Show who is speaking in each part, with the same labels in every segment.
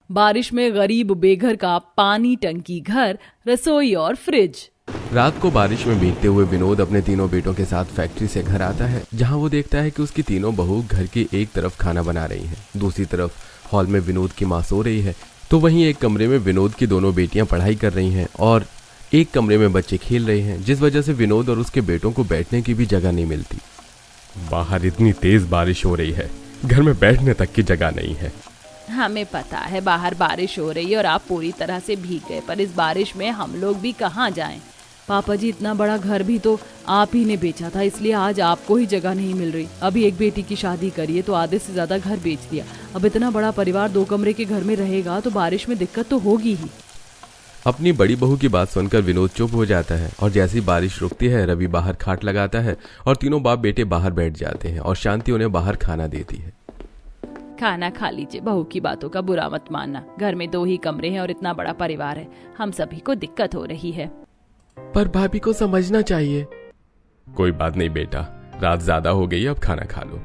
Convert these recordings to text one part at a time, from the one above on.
Speaker 1: बारिश में गरीब बेघर का पानी टंकी घर, रसोई और फ्रिज।
Speaker 2: रात को बारिश में भीगते हुए विनोद अपने तीनों बेटों के साथ फैक्ट्री से घर आता है, जहां वो देखता है कि उसकी तीनों बहू घर की एक तरफ खाना बना रही हैं, दूसरी तरफ हॉल में विनोद की माँ सो रही है। तो वहीं एक कमरे में विनोद की दोनों बेटियां पढ़ाई कर रही हैं और एक कमरे में बच्चे खेल रहे हैं, जिस वजह से विनोद और उसके बेटों को बैठने की भी जगह नहीं मिलती। बाहर इतनी तेज बारिश हो रही है, घर में बैठने तक की जगह नहीं है।
Speaker 1: हमें पता है बाहर बारिश हो रही है और आप पूरी तरह से भीग गए, पर इस बारिश में हम लोग भी कहाँ जाएं? पापा जी, इतना बड़ा घर भी तो आप ही ने बेचा था, इसलिए आज आपको ही जगह नहीं मिल रही। अभी एक बेटी की शादी करी है तो आधे से ज्यादा घर बेच दिया। अब इतना बड़ा परिवार 2 कमरे के घर में रहेगा तो बारिश में दिक्कत तो होगी ही।
Speaker 2: अपनी बड़ी बहू की बात सुनकर विनोद चुप हो जाता है और जैसी बारिश रुकती है रवि बाहर खाट लगाता है और तीनों बाप बेटे बाहर बैठ जाते हैं और शांति उन्हें बाहर खाना देती है।
Speaker 1: खाना खा लीजिए, बहू की बातों का बुरा मत मानना। घर में 2 ही कमरे हैं और इतना बड़ा परिवार है, हम सभी को दिक्कत हो रही है।
Speaker 2: पर भाभी को समझना चाहिए। कोई बात नहीं बेटा, रात ज्यादा हो गई, अब खाना खा लो।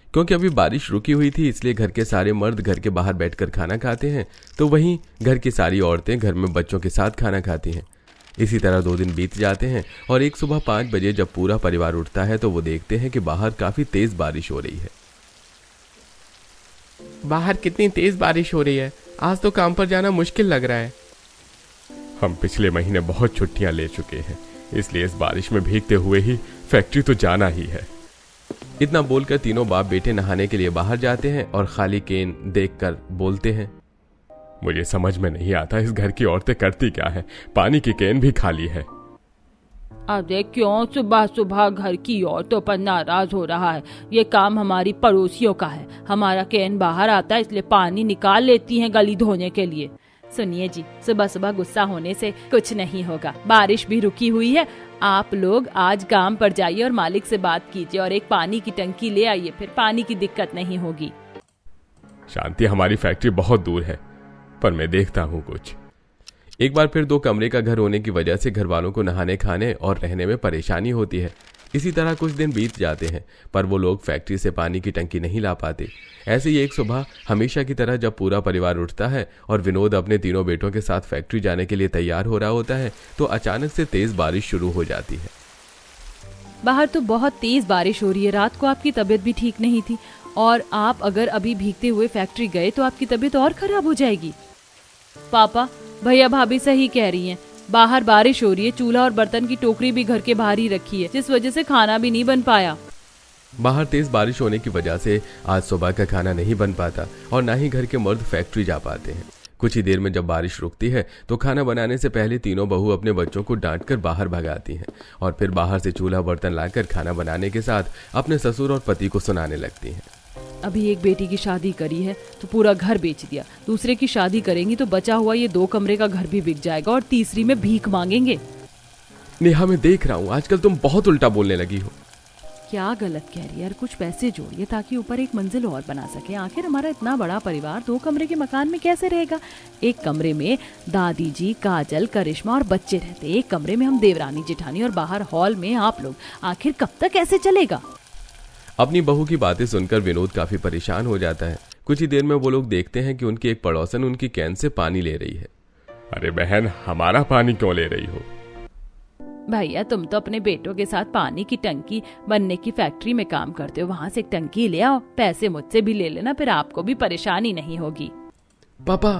Speaker 2: क्योंकि अभी बारिश रुकी हुई थी इसलिए घर के सारे मर्द घर के बाहर बैठकर खाना खाते हैं, तो वहीं घर की सारी औरतें घर में बच्चों के साथ खाना खाती हैं। इसी तरह 2 दिन बीत जाते हैं और एक सुबह 5 बजे जब पूरा परिवार उठता है तो वो देखते हैं कि बाहर काफी तेज बारिश हो रही है। बाहर कितनी तेज बारिश हो रही है, आज तो काम पर जाना मुश्किल लग रहा है। हम पिछले महीने बहुत छुट्टियां ले चुके हैं, इसलिए इस बारिश में भीगते हुए ही फैक्ट्री तो जाना ही है। इतना बोलकर तीनों बाप बेटे नहाने के लिए बाहर जाते हैं और खाली केन देखकर बोलते हैं, मुझे समझ में नहीं आता इस घर की औरतें करती क्या है, पानी की केन भी खाली है।
Speaker 1: अरे क्यों सुबह सुबह घर की औरतों पर नाराज हो रहा है? ये काम हमारी पड़ोसियों का है। हमारा कैन बाहर आता है इसलिए पानी निकाल लेती हैं गली धोने के लिए। सुनिए जी, सुबह सुबह गुस्सा होने से कुछ नहीं होगा। बारिश भी रुकी हुई है, आप लोग आज काम पर जाइए और मालिक से बात कीजिए और एक पानी की टंकी ले आइए, फिर पानी की दिक्कत नहीं होगी।
Speaker 2: शांति, हमारी फैक्ट्री बहुत दूर है, पर मैं देखता हूँ कुछ। एक बार फिर 2 कमरे का घर होने की वजह से घर वालों को नहाने खाने और रहने में परेशानी होती है। इसी तरह कुछ दिन बीत जाते हैं पर वो लोग फैक्ट्री से पानी की टंकी नहीं ला पाते। ऐसे ही एक सुबह हमेशा की तरह जब पूरा परिवार उठता है और विनोद अपने तीनों बेटों के साथ फैक्ट्री जाने के लिए तैयार हो रहा होता है तो अचानक से तेज बारिश शुरू हो जाती है।
Speaker 1: बाहर तो बहुत तेज बारिश हो रही है। रात को आपकी तबीयत भी ठीक नहीं थी और आप अगर अभी भीगते हुए फैक्ट्री गए तो आपकी तबीयत और खराब हो जाएगी। पापा, भैया भाभी सही कह रही हैं, बाहर बारिश हो रही है। चूल्हा और बर्तन की टोकरी भी घर के बाहर ही रखी है, जिस वजह से खाना भी नहीं बन पाया।
Speaker 2: बाहर तेज बारिश होने की वजह से आज सुबह का खाना नहीं बन पाता और ना ही घर के मर्द फैक्ट्री जा पाते हैं। कुछ ही देर में जब बारिश रुकती है तो खाना बनाने से पहले तीनों बहू अपने बच्चों को डांटकर बाहर भगाती हैं और फिर बाहर से चूल्हा बर्तन लाकर खाना बनाने के साथ अपने ससुर और पति को सुनाने लगती हैं।
Speaker 1: अभी एक बेटी की शादी करी है तो पूरा घर बेच दिया, दूसरे की शादी करेंगी तो बचा हुआ ये 2 कमरे का घर भी बिक जाएगा और तीसरी में भीख मांगेंगे।
Speaker 2: नेहा, मैं देख रहा हूँ आजकल तुम बहुत उल्टा बोलने लगी हो।
Speaker 1: क्या गलत कह रही है यार? कुछ पैसे जोड़िए ताकि ऊपर एक मंजिल और बना सके। आखिर हमारा इतना बड़ा परिवार 2 कमरे के मकान में कैसे रहेगा? एक कमरे में दादी जी, काजल, करिश्मा और बच्चे रहते, एक कमरे में हम देवरानी जेठानी और बाहर हॉल में आप लोग। आखिर कब तक ऐसे चलेगा?
Speaker 2: अपनी बहू की बातें सुनकर विनोद काफी परेशान हो जाता है। कुछ ही देर में वो लोग देखते हैं कि उनकी एक पड़ोसन उनकी कैन से पानी ले रही है। अरे बहन, हमारा पानी क्यों ले रही हो?
Speaker 1: भैया, तुम तो अपने बेटों के साथ पानी की टंकी बनने की फैक्ट्री में काम करते हो, वहाँ से एक टंकी ले आओ, पैसे मुझसे भी ले लेना, फिर आपको भी परेशानी नहीं होगी।
Speaker 2: पापा,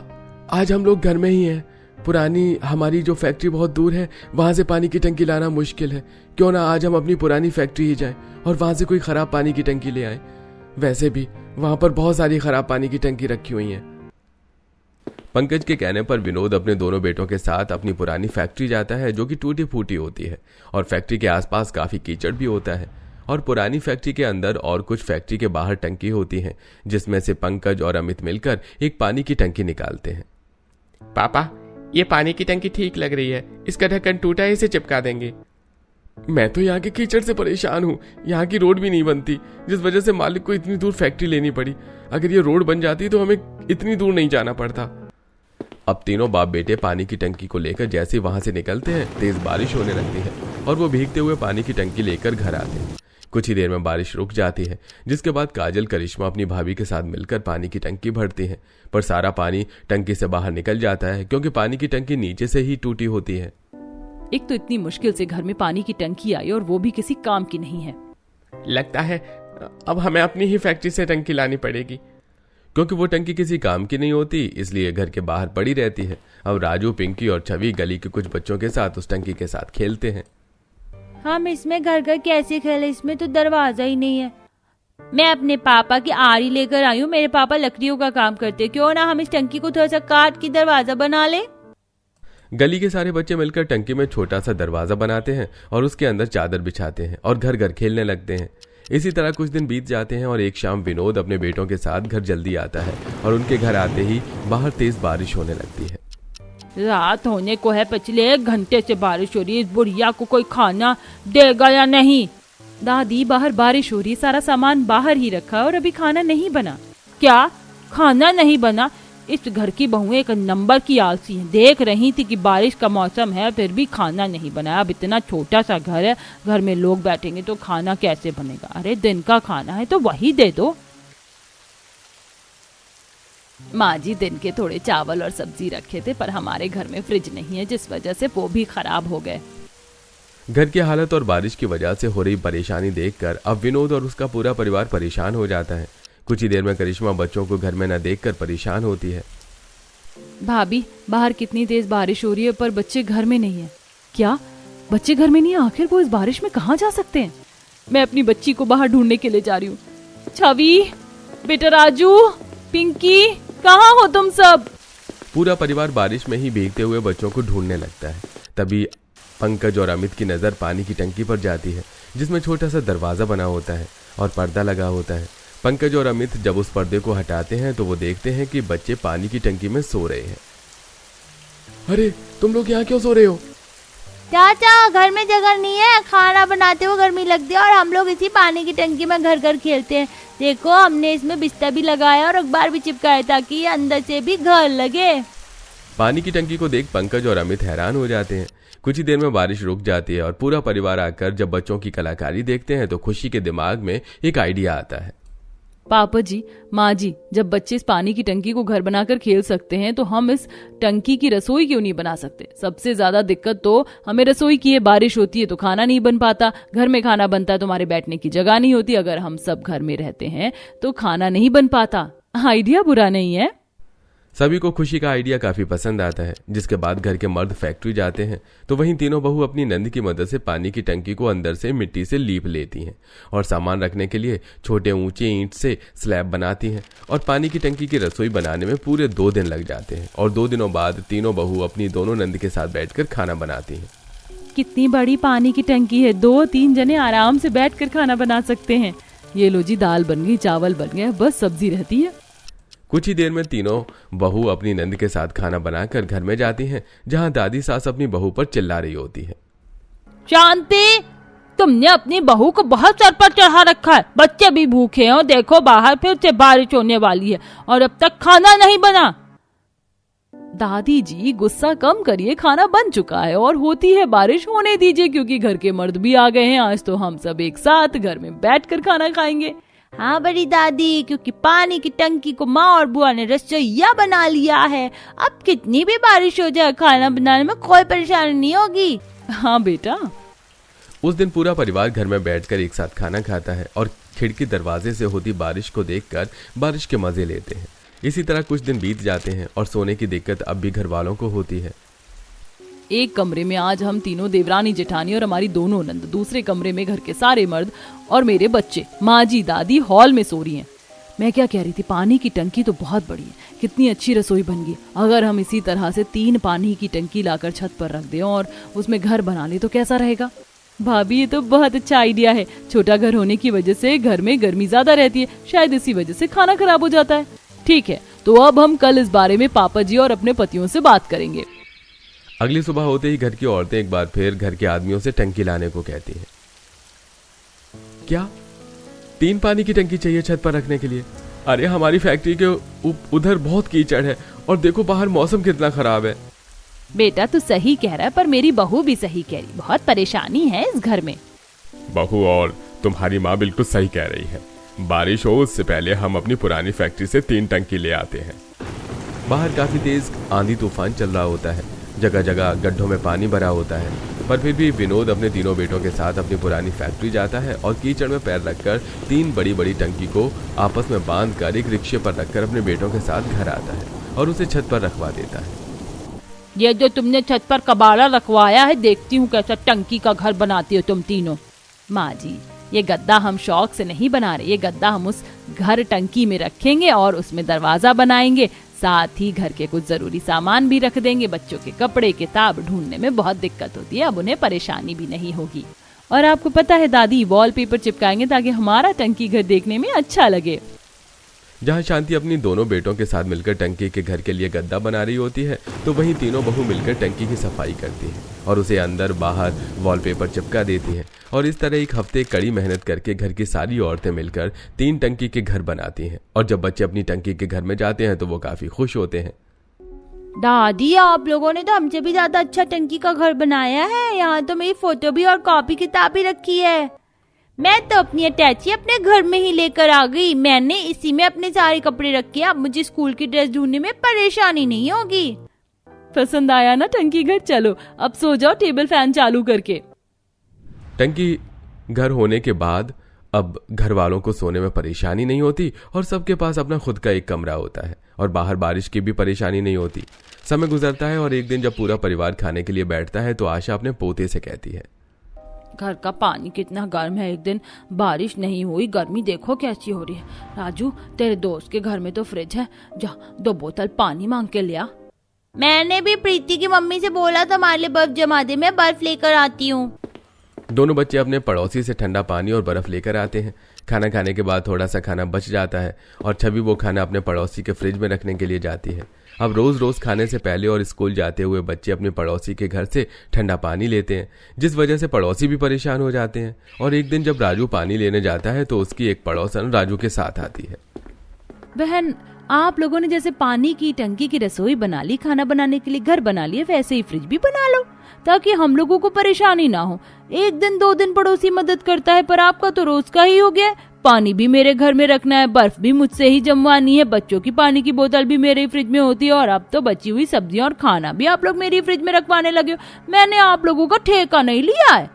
Speaker 2: आज हम लोग घर में ही हैं। पुरानी हमारी जो फैक्ट्री बहुत दूर है, वहां से पानी की टंकी लाना मुश्किल है। क्यों ना आज हम अपनी पुरानी फैक्ट्री ही जाएं और वहां से कोई खराब पानी की टंकी ले आए। वैसे भी वहां पर बहुत सारी खराब पानी की टंकी रखी हुई हैं। पंकज के कहने पर विनोद अपने दोनों बेटों के साथ अपनी पुरानी फैक्ट्री जाता है जो कि टूटी फूटी होती है और फैक्ट्री के आसपास काफी कीचड़ भी होता है और पुरानी फैक्ट्री के अंदर और कुछ फैक्ट्री के बाहर टंकी होती हैं जिसमें से पंकज और अमित मिलकर एक पानी की टंकी निकालते हैं। पापा, ये पानी की टंकी ठीक लग रही है, इसका ढक्कन टूटा है, इसे चिपका देंगे। मैं तो यहाँ के कीचड़ से परेशान हूँ, यहाँ की रोड भी नहीं बनती, जिस वजह से मालिक को इतनी दूर फैक्ट्री लेनी पड़ी। अगर ये रोड बन जाती तो हमें इतनी दूर नहीं जाना पड़ता। अब तीनों बाप बेटे पानी की टंकी को लेकर जैसे ही वहां से निकलते हैं तेज बारिश होने लगती है और वो भीगते हुए पानी की टंकी लेकर घर आते हैं। कुछ ही देर में बारिश रुक जाती है, जिसके बाद काजल करिश्मा अपनी भाभी के साथ मिलकर पानी की टंकी भरती है, पर सारा पानी टंकी से बाहर निकल जाता है क्योंकि पानी की टंकी नीचे से ही टूटी होती है।
Speaker 1: एक तो इतनी मुश्किल से घर में पानी की टंकी आई और वो भी किसी काम की नहीं है।
Speaker 2: लगता है अब हमें अपनी ही फैक्ट्री से टंकी लानी पड़ेगी, क्योंकि वो टंकी किसी काम की नहीं होती, इसलिए घर के बाहर पड़ी रहती है। अब राजू, पिंकी और छवि गली के कुछ बच्चों के साथ उस टंकी के साथ खेलते हैं।
Speaker 3: हम इसमें घर घर कैसे खेले, इसमें तो दरवाजा ही नहीं है। मैं अपने पापा की आरी लेकर आई हूँ, मेरे पापा लकड़ियों का काम करते, क्यों ना हम इस टंकी को थोड़ा सा काट के दरवाजा बना ले।
Speaker 2: गली के सारे बच्चे मिलकर टंकी में छोटा सा दरवाजा बनाते हैं और उसके अंदर चादर बिछाते हैं और घर घर खेलने लगते हैं। इसी तरह कुछ दिन बीत जाते हैं और एक शाम विनोद अपने बेटों के साथ घर जल्दी आता है और उनके घर आते ही बाहर तेज बारिश होने लगती है।
Speaker 1: रात होने को है, पिछले 1 घंटे से बारिश हो रही है, इस बुढ़िया को कोई खाना देगा या नहीं?
Speaker 3: दादी, बाहर बारिश हो रही है, सारा सामान बाहर ही रखा और अभी खाना नहीं बना।
Speaker 1: क्या खाना नहीं बना? इस घर की बहुएं एक नंबर की आलसी हैं। देख रही थी कि बारिश का मौसम है फिर भी खाना नहीं बनाया। अब इतना छोटा सा घर है, घर में लोग बैठेंगे तो खाना कैसे बनेगा? अरे दिन का खाना है तो वही दे दो।
Speaker 3: माँ जी दिन के थोड़े चावल और सब्जी रखे थे, पर हमारे घर में फ्रिज नहीं है, जिस वजह से वो भी खराब हो गए।
Speaker 2: घर की हालत और बारिश की वजह से हो रही परेशानी देखकर अब विनोद और उसका पूरा परिवार परेशान हो जाता है। कुछ ही देर में करिश्मा बच्चों को घर में न देखकर परेशान होती है।
Speaker 3: भाभी, बाहर कितनी तेज बारिश हो रही है पर बच्चे घर में नहीं है। क्या बच्चे घर में नहीं है? आखिर वो इस बारिश में कहाँ जा सकते हैं?
Speaker 1: मैं अपनी बच्ची को बाहर ढूंढने के लिए जा रही हूँ। छवि, बेटा राजू, पिंकी, कहाँ हो तुम सब?
Speaker 2: पूरा परिवार बारिश में ही भीगते हुए बच्चों को ढूंढने लगता है। तभी पंकज और अमित की नजर पानी की टंकी पर जाती है, जिसमें छोटा सा दरवाजा बना होता है और पर्दा लगा होता है। पंकज और अमित जब उस पर्दे को हटाते हैं तो वो देखते हैं कि बच्चे पानी की टंकी में सो रहे हैं। अरे तुम लोग यहाँ क्यों सो रहे हो?
Speaker 3: चाचा, घर में जगह नहीं है, खाना बनाते हुए गर्मी लगती है और हम लोग इसी पानी की टंकी में घर घर खेलते हैं। देखो, हमने इसमें बिस्तर भी लगाया और अखबार भी चिपकाया ताकि ये अंदर से भी घर लगे।
Speaker 2: पानी की टंकी को देख पंकज और अमित हैरान हो जाते हैं। कुछ ही देर में बारिश रुक जाती है और पूरा परिवार आकर जब बच्चों की कलाकारी देखते हैं तो खुशी के दिमाग में एक आइडिया आता है।
Speaker 1: पापा जी, माँ जी, जब बच्चे इस पानी की टंकी को घर बनाकर खेल सकते हैं तो हम इस टंकी की रसोई क्यों नहीं बना सकते? सबसे ज्यादा दिक्कत तो हमें रसोई की है। बारिश होती है तो खाना नहीं बन पाता, घर में खाना बनता है तो हमारे बैठने की जगह नहीं होती। अगर हम सब घर में रहते हैं तो खाना नहीं बन पाता। आइडिया बुरा नहीं है।
Speaker 2: सभी को खुशी का आइडिया काफी पसंद आता है। जिसके बाद घर के मर्द फैक्ट्री जाते हैं तो वहीं तीनों बहू अपनी नंद की मदद से पानी की टंकी को अंदर से मिट्टी से लीप लेती हैं और सामान रखने के लिए छोटे ऊंचे ईंट से स्लैब बनाती हैं और पानी की टंकी की रसोई बनाने में पूरे 2 दिन लग जाते हैं। और 2 दिनों बाद तीनों बहू अपनी दोनों नंद के साथ बैठकर खाना बनाती हैं।
Speaker 1: कितनी बड़ी पानी की टंकी है, 2-3 जने आराम से बैठकर खाना बना सकते हैं। ये लो जी, दाल बन गई, चावल बन गए, बस सब्जी रहती है।
Speaker 2: कुछ ही देर में तीनों बहू अपनी नंद के साथ खाना बनाकर घर में जाती हैं, जहां दादी सास अपनी बहू पर चिल्ला रही होती है।
Speaker 1: शांति, तुमने अपनी बहू को बहुत सर पर चढ़ा रखा है। बच्चे भी भूखे हैं और देखो बाहर फिर से बारिश होने वाली है और अब तक खाना नहीं बना।
Speaker 3: दादी जी, गुस्सा कम करिए, खाना बन चुका है और होती है बारिश, होने दीजिए, क्योंकि घर के मर्द भी आ गए हैं। आज तो हम सब एक साथ घर में बैठकर खाना खाएंगे। हाँ बड़ी दादी, क्योंकि पानी की टंकी को माँ और बुआ ने रसोईया बना लिया है। अब कितनी भी बारिश हो जाए, खाना बनाने में कोई परेशानी नहीं होगी।
Speaker 1: हाँ बेटा।
Speaker 2: उस दिन पूरा परिवार घर में बैठकर एक साथ खाना खाता है और खिड़की दरवाजे से होती बारिश को देखकर बारिश के मजे लेते हैं। इसी तरह कुछ दिन बीत जाते हैं और सोने की दिक्कत अब भी घर वालों को होती है।
Speaker 1: एक कमरे में आज हम तीनों, देवरानी, जेठानी और हमारी दोनों नंद, दूसरे कमरे में घर के सारे मर्द और मेरे बच्चे, माँ जी, दादी हॉल में सो रही हैं। मैं क्या कह रही थी, पानी की टंकी तो बहुत बड़ी है, कितनी अच्छी रसोई बन गई। अगर हम इसी तरह से 3 पानी की टंकी लाकर छत पर रख दें और उसमें घर बना ले तो कैसा रहेगा? भाभी, ये तो बहुत अच्छा आइडिया है। छोटा घर होने की वजह से घर में गर्मी ज्यादा रहती है, शायद इसी वजह से खाना खराब हो जाता है। ठीक है, तो अब हम कल इस बारे में पापा जी और अपने पतियों से बात करेंगे।
Speaker 2: अगली सुबह होते ही घर की औरतें एक बार फिर घर के आदमियों से टंकी लाने को कहती हैं। क्या 3 पानी की टंकी चाहिए छत पर रखने के लिए? अरे हमारी फैक्ट्री के उधर बहुत कीचड़ है और देखो बाहर मौसम कितना खराब है।
Speaker 3: बेटा तू सही कह रहा है, पर मेरी बहू भी सही कह रही, बहुत परेशानी है इस घर में।
Speaker 2: बहू और
Speaker 4: तुम्हारी माँ बिल्कुल सही कह रही है। बारिश हो उससे पहले हम अपनी पुरानी फैक्ट्री से 3 टंकी ले आते हैं।
Speaker 2: बाहर काफी तेज आंधी तूफान चल रहा होता है, जगह जगह गड्ढों में पानी भरा होता है, पर फिर भी विनोद अपने तीनों बेटों के साथ अपनी पुरानी फैक्ट्री जाता है और कीचड़ में पैर रखकर 3 बड़ी बड़ी टंकी को आपस में बांधकर एक रिक्शे पर रखकर अपने बेटों के साथ घर आता है और उसे छत पर रखवा देता है।
Speaker 1: ये जो तुमने छत पर कबाड़ा रखवाया है, देखती हूँ कैसा टंकी का घर बनाती हो तुम तीनों।
Speaker 3: माँ जी, ये गद्दा हम शौक से नहीं बना रहे, ये गद्दा हम उस घर टंकी में रखेंगे और उसमें दरवाजा बनाएंगे, साथ ही घर के कुछ जरूरी सामान भी रख देंगे। बच्चों के कपड़े किताब ढूंढने में बहुत दिक्कत होती है, अब उन्हें परेशानी भी नहीं होगी। और आपको पता है दादी, वॉलपेपर चिपकाएंगे ताकि हमारा टंकी घर देखने में अच्छा लगे।
Speaker 2: जहाँ शांति अपनी दोनों बेटों के साथ मिलकर टंकी के घर के लिए गद्दा बना रही होती है, तो वहीं तीनों बहू मिलकर टंकी की सफाई करती है और उसे अंदर बाहर वॉलपेपर चिपका देती हैं। और इस तरह एक हफ्ते कड़ी मेहनत करके घर की सारी औरतें मिलकर 3 टंकी के घर बनाती हैं। और जब बच्चे अपनी टंकी के घर में जाते हैं तो वो काफी खुश होते हैं।
Speaker 1: दादी, आप लोगों ने तो हमसे भी ज्यादा अच्छा टंकी का घर बनाया है। यहाँ तो मेरी फोटो भी और कॉपी किताब भी रखी है। मैं तो अपनी अटैची अपने घर में ही लेकर आ गई। मैंने इसी में अपने सारे कपड़े रखे, अब मुझे स्कूल की ड्रेस ढूंढने में परेशानी नहीं होगी।
Speaker 3: पसंद आया ना टंकी घर? चलो अब सो जाओ टेबल फैन चालू करके।
Speaker 2: टंकी घर होने के बाद अब घर वालों को सोने में परेशानी नहीं होती और सबके पास अपना खुद का एक कमरा होता है और बाहर बारिश की भी परेशानी नहीं होती। समय गुजरता है और एक दिन जब पूरा परिवार खाने के लिए बैठता है तो आशा अपने पोते से कहती है,
Speaker 1: घर का पानी कितना गर्म है। एक दिन बारिश नहीं हुई, गर्मी देखो कैसी हो रही है। राजू, तेरे दोस्त के घर में तो फ्रिज है, जा 2 बोतल पानी मांग के लिया। मैंने भी प्रीति की मम्मी से बोला था हमारे लिए बर्फ जमा दे, मैं बर्फ लेकर आती हूँ।
Speaker 2: दोनों बच्चे अपने पड़ोसी से ठंडा पानी और बर्फ लेकर आते हैं। खाना खाने के बाद थोड़ा सा खाना बच जाता है और छवि वो खाना अपने पड़ोसी के फ्रिज में रखने के लिए जाती है। अब रोज रोज खाने से पहले और स्कूल जाते हुए बच्चे अपने पड़ोसी के घर से ठंडा पानी लेते हैं, जिस वजह से पड़ोसी भी परेशान हो जाते हैं। और एक दिन जब राजू पानी लेने जाता है तो उसकी एक पड़ोसन राजू के साथ आती है।
Speaker 3: बहन, आप लोगों ने जैसे पानी की टंकी की रसोई बना ली, खाना बनाने के लिए घर बना लिए, वैसे ही फ्रिज भी बना लो ताकि हम लोगों को परेशानी ना हो। 1 दिन 2 दिन पड़ोसी मदद करता है, पर आपका तो रोज का ही हो गया। पानी भी मेरे घर में रखना है, बर्फ भी मुझसे ही जमवानी है, बच्चों की पानी की बोतल भी मेरे फ्रिज में होती है और अब तो बची हुई सब्जियां और खाना भी आप लोग मेरी फ्रिज में रखवाने लगे हो। मैंने आप लोगों का ठेका नहीं लिया है।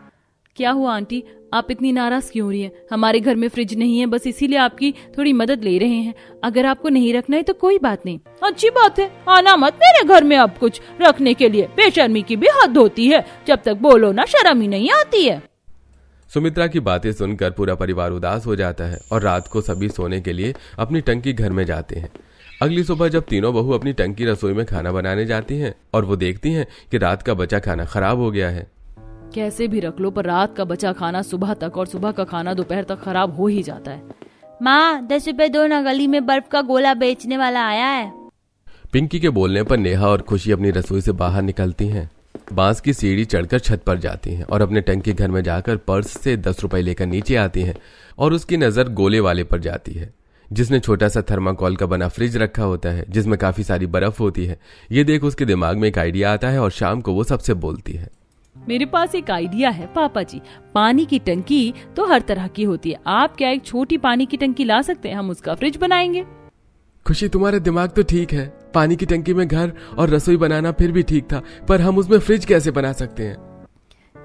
Speaker 3: क्या हुआ आंटी, आप इतनी नाराज क्यों हो रही हैं? हमारे घर में फ्रिज नहीं है, बस इसीलिए आपकी थोड़ी मदद ले रहे हैं। अगर आपको नहीं रखना है तो कोई बात नहीं।
Speaker 1: अच्छी बात है, आना मत मेरे घर में अब कुछ रखने के लिए। बेशर्मी की भी हद होती है, जब तक बोलो ना शर्म ही नहीं आती है।
Speaker 2: सुमित्रा की बातें सुनकर पूरा परिवार उदास हो जाता है और रात को सभी सोने के लिए अपनी टंकी घर में जाते हैं। अगली सुबह जब तीनों बहू अपनी टंकी रसोई में खाना बनाने जाती हैं और वो देखती हैं कि रात का बचा खाना खराब हो गया है।
Speaker 3: कैसे भी रख लो, पर रात का बचा खाना सुबह तक और सुबह का खाना दोपहर तक खराब हो ही जाता है।
Speaker 1: माँ, 10 रुपए दो ना, गली में बर्फ का गोला बेचने वाला आया है।
Speaker 2: पिंकी के बोलने पर नेहा और खुशी अपनी रसोई से बाहर निकलती हैं, बांस की सीढ़ी चढ़कर छत पर जाती हैं और अपने टंकी घर में जाकर पर्स से 10 रुपए लेकर नीचे आती हैं और उसकी नजर गोले वाले पर जाती है, जिसने छोटा सा थर्माकोल का बना फ्रिज रखा होता है जिसमें काफी सारी बर्फ होती है। ये देख उसके दिमाग में एक आइडिया आता है और शाम को वो सबसे बोलती है,
Speaker 3: मेरे पास एक आइडिया है पापा जी। पानी की टंकी तो हर तरह की होती है, आप क्या एक छोटी पानी की टंकी ला सकते हैं? हम उसका फ्रिज बनाएंगे।
Speaker 2: खुशी, तुम्हारा दिमाग तो ठीक है, पानी की टंकी में घर और रसोई बनाना फिर भी ठीक था, पर हम उसमें फ्रिज कैसे बना सकते हैं?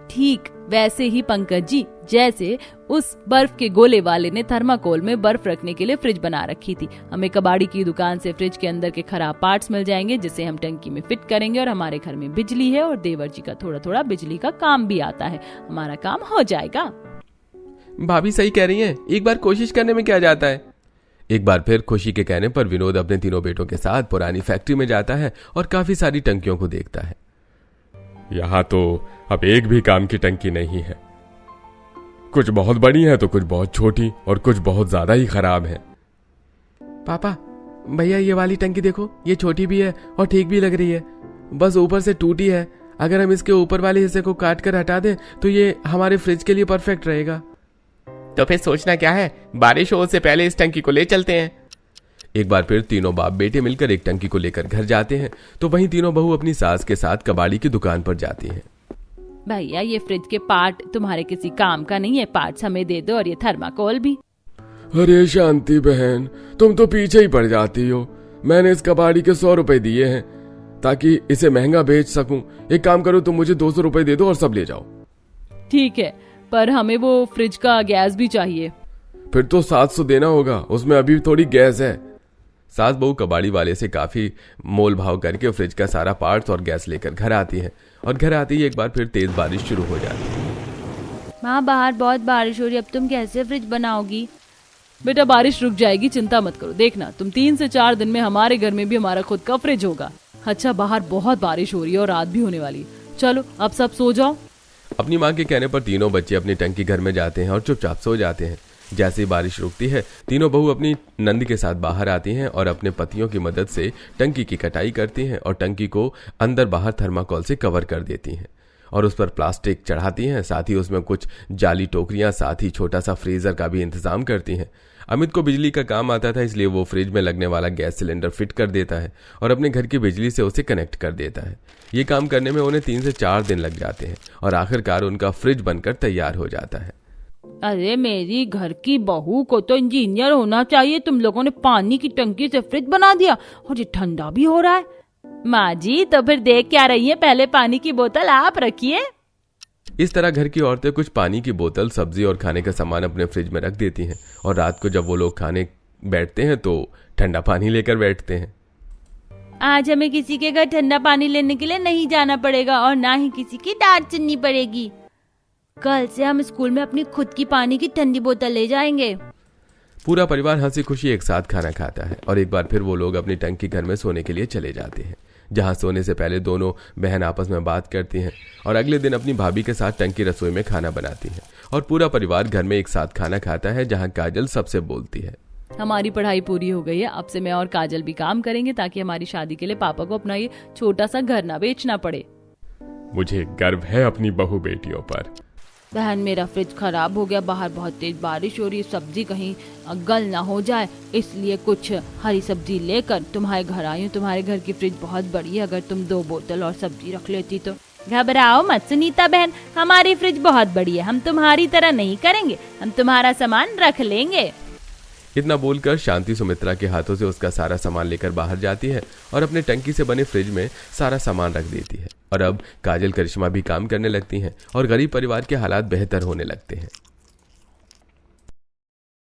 Speaker 3: ठीक वैसे ही पंकज जी, जैसे उस बर्फ के गोले वाले ने थर्माकोल में बर्फ रखने के लिए फ्रिज बना रखी थी। हमें कबाड़ी की दुकान से फ्रिज के अंदर के खराब पार्ट्स मिल जाएंगे जिसे हम टंकी में फिट करेंगे और हमारे घर में बिजली है और देवर जी का थोड़ा थोड़ा बिजली का काम भी आता है, हमारा काम हो जाएगा।
Speaker 2: भाभी सही कह रही हैं, एक बार कोशिश करने में क्या जाता है। एक बार फिर खुशी के कहने पर विनोद अपने तीनों बेटों के साथ पुरानी फैक्ट्री में जाता है और काफी सारी टंकियों को देखता है।
Speaker 4: यहाँ तो अब एक भी काम की टंकी नहीं है, कुछ बहुत बड़ी है तो कुछ बहुत छोटी और कुछ बहुत ज्यादा ही खराब है।
Speaker 2: पापा, भैया ये वाली टंकी देखो, ये छोटी भी है और ठीक भी लग रही है, बस ऊपर से टूटी है। अगर हम इसके ऊपर वाले हिस्से को काट कर हटा दें तो ये हमारे फ्रिज के लिए परफेक्ट रहेगा।
Speaker 5: तो फिर सोचना क्या है, बारिश हो उससे पहले इस टंकी को ले चलते हैं।
Speaker 2: एक बार फिर तीनों बाप बेटे मिलकर एक टंकी को लेकर घर जाते हैं तो वहीं तीनों बहू अपनी सास के साथ कबाड़ी की दुकान पर जाती हैं।
Speaker 1: भैया ये फ्रिज के पार्ट तुम्हारे किसी काम का नहीं है, पार्ट्स हमें दे दो और ये थर्माकोल भी।
Speaker 2: अरे शांति बहन, तुम तो पीछे ही पड़ जाती हो। मैंने इस कबाड़ी के 100 रुपए दिए हैं ताकि इसे महंगा बेच सकूं। एक काम करो, तुम मुझे 200 रुपए दे दो और सब ले जाओ।
Speaker 3: ठीक है, पर हमें वो फ्रिज का गैस भी चाहिए।
Speaker 2: फिर तो 700 देना होगा, उसमें अभी थोड़ी गैस है।
Speaker 4: सास बहू कबाड़ी वाले से काफी मोल भाव करके फ्रिज का सारा पार्ट्स और गैस लेकर घर आती है और घर आते ही एक बार फिर तेज बारिश शुरू हो जाती है।
Speaker 1: माँ बाहर बहुत बारिश हो रही है, अब तुम कैसे फ्रिज बनाओगी?
Speaker 3: बेटा बारिश रुक जाएगी, चिंता मत करो। देखना तुम 3 से 4 दिन में हमारे घर में भी हमारा खुद का फ्रिज होगा। अच्छा बाहर बहुत बारिश हो रही है और रात भी होने वाली। चलो अब सब सो जाओ।
Speaker 4: अपनी माँ के कहने पर तीनों बच्चे अपनी टंकी घर में जाते हैं और चुपचाप सो जाते हैं। जैसे ही बारिश रुकती है, तीनों बहू अपनी नंद के साथ बाहर आती हैं और अपने पतियों की मदद से टंकी की कटाई करती हैं और टंकी को अंदर बाहर थर्माकोल से कवर कर देती हैं और उस पर प्लास्टिक चढ़ाती हैं। साथ ही उसमें कुछ जाली टोकरियां, साथ ही छोटा सा फ्रीजर का भी इंतजाम करती हैं। अमित को बिजली का काम आता था, इसलिए वो फ्रिज में लगने वाला गैस सिलेंडर फिट कर देता है और अपने घर की बिजली से उसे कनेक्ट कर देता है। ये काम करने में उन्हें 3 से 4 दिन लग जाते हैं और आखिरकार उनका फ्रिज बनकर तैयार हो जाता है।
Speaker 1: अरे मेरी घर की बहू को तो इंजीनियर होना चाहिए। तुम लोगों ने पानी की टंकी से फ्रिज बना दिया और ये ठंडा भी हो रहा है। माँ जी तो फिर देख क्या रही है, पहले पानी की बोतल आप रखिए।
Speaker 4: इस तरह घर की औरतें कुछ पानी की बोतल, सब्जी और खाने का सामान अपने फ्रिज में रख देती हैं और रात को जब वो लोग खाने बैठते हैं तो ठंडा पानी लेकर बैठते हैं।
Speaker 1: आज हमें किसी के घर ठंडा पानी लेने के लिए नहीं जाना पड़ेगा और ना ही किसी की डांट सुननी पड़ेगी। कल से हम स्कूल में अपनी खुद की पानी की ठंडी बोतल ले जाएंगे।
Speaker 4: पूरा परिवार हंसी खुशी एक साथ खाना खाता है और एक बार फिर वो लोग अपनी टंकी घर में सोने के लिए चले जाते हैं, जहां सोने से पहले दोनों बहन आपस में बात करती हैं और अगले दिन अपनी भाभी के साथ टंकी रसोई में खाना बनाती हैं और पूरा परिवार घर में एक साथ खाना खाता है, जहां काजल सबसे बोलती है।
Speaker 3: हमारी पढ़ाई पूरी हो गई है, अब से मैं और काजल भी काम करेंगे ताकि हमारी शादी के लिए पापा को अपना ये छोटा सा घर ना बेचना पड़े।
Speaker 4: मुझे गर्व है अपनी बहू बेटियों पर।
Speaker 1: बहन मेरा फ्रिज खराब हो गया, बाहर बहुत तेज बारिश हो रही है, सब्जी कहीं गल ना हो जाए, इसलिए कुछ हरी सब्जी लेकर तुम्हारे घर आई हूँ। तुम्हारे घर की फ्रिज बहुत बड़ी है, अगर तुम 2 बोतल और सब्जी रख लेती तो। घबराओ मत सुनीता बहन, हमारी फ्रिज बहुत बड़ी है, हम तुम्हारी तरह नहीं करेंगे, हम तुम्हारा सामान रख लेंगे।
Speaker 4: इतना बोलकर शांति सुमित्रा के हाथों से उसका सारा सामान लेकर बाहर जाती है और अपने टंकी से बने फ्रिज में सारा सामान रख देती है और अब काजल करिश्मा भी काम करने लगती हैं और गरीब परिवार के हालात बेहतर होने लगते हैं।